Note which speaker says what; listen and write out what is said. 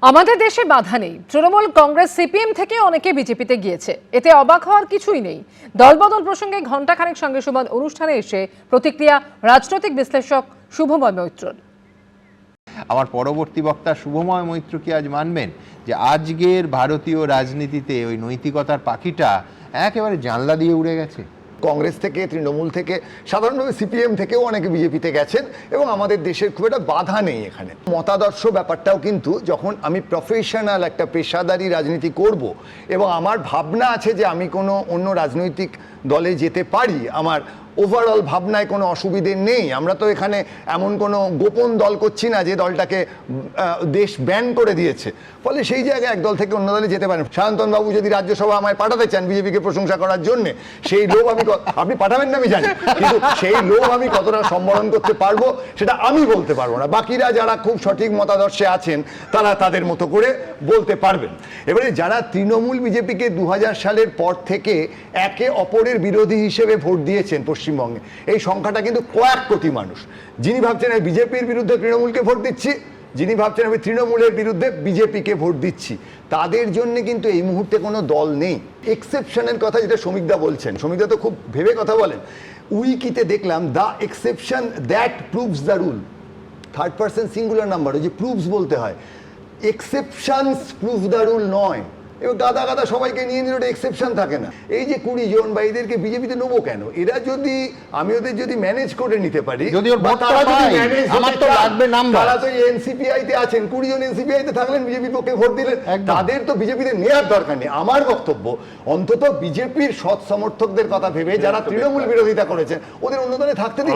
Speaker 1: আমাদের দেশে বাধা নেই। তৃণমূল, কংগ্রেস, সিপিএম থেকে অনেকে বিজেপিতে গিয়েছে, এতে অবাক হওয়ার কিছুই নেই। দলবদল প্রসঙ্গে ঘণ্টাখানেক সঙ্গে সুমন অনুষ্ঠানে এসে প্রতিক্রিয়া রাজনৈতিক বিশ্লেষক শুভময় মৈত্রর।
Speaker 2: আমার পরবর্তী বক্তা শুভময় মৈত্র কি আজ মানবেন যে আজকের ভারতীয় রাজনীতিতে ওই নৈতিকতার পাখিটা একেবারে জানলা দিয়ে উড়ে গেছে?
Speaker 3: কংগ্রেস থেকে, তৃণমূল থেকে, সাধারণভাবে সিপিএম থেকেও অনেকে বিজেপিতে গেছেন এবং আমাদের দেশের খুব একটা বাধা নেই এখানে। মতাদর্শ ব্যাপারটাও কিন্তু যখন আমি প্রফেশনাল একটা পেশাদারি রাজনীতি করব এবং আমার ভাবনা আছে যে আমি কোনো অন্য রাজনৈতিক দলে যেতে পারি, আমার ওভারঅল ভাবনায় কোনো অসুবিধে নেই। আমরা তো এখানে এমন কোনো গোপন দল করছি না যে দলটাকে দেশ ব্যান করে দিয়েছে, ফলে সেই জায়গায় এক দল থেকে অন্য দলে যেতে পারেন। সায়ন্তনবাবু যদি রাজ্যসভা আমায় পাঠাতে চান বিজেপিকে প্রশংসা করার জন্য, সেই লোভ আমি আপনি পাঠাবেন না আমি জানি, কিন্তু সেই লোভ আমি কতটা সম্বরণ করতে পারবো সেটা আমি বলতে পারবো না। বাকিরা যারা খুব সঠিক মতাদর্শে আছেন তারা তাদের মতো করে বলতে পারবেন। এবারে যারা তৃণমূল বিজেপিকে 2000 সালের পর থেকে একে অপরের বিরোধী হিসেবে ভোট দিয়েছেন পশ্চিমবঙ্গে, এই সংখ্যাটা কিন্তু কয়েক কোটি মানুষ। যিনি ভাবছেন আমি বিজেপির বিরুদ্ধে তৃণমূলকে ভোট দিচ্ছি, যিনি ভাবছেন আমি তৃণমূলের বিরুদ্ধে বিজেপিকে ভোট দিচ্ছি, তাদের জন্য কিন্তু এই মুহূর্তে কোনো দল নেই। এক্সেপশনের কথা যেটা শ্রমিকদা বলছেন, শ্রমিকদা তো খুব ভেবে কথা বলেন। উইকিতে দেখলাম the exception that proves the rule, third person singular number, ওই যে প্রুভস বলতে হয়, এক্সেপশনস প্রুভ দ্য রুল নয়। এবং গাদা গাদা সবাইকে নিয়ে নিলে ওটা এক্সেপশন থাকে না। এই যে 20 জন বা এদেরকে বিজেপিতে নেবো কেন? এরা যদি আমি ওদের যদি ম্যানেজ করে নিতে পারি, তারা তো এনসিপিআই তে আছেন, 20 জন এনসিপিআই তে থাকলেন, বিজেপির পক্ষে ভোট দিলেন, তাদের তো বিজেপিতে নেওয়ার দরকার নেই। আমার বক্তব্য অন্তত বিজেপির সৎ সমর্থকদের কথা ভেবে যারা তৃণমূল বিরোধিতা করেছেন ওদের অন্য দলে থাকতে দিন।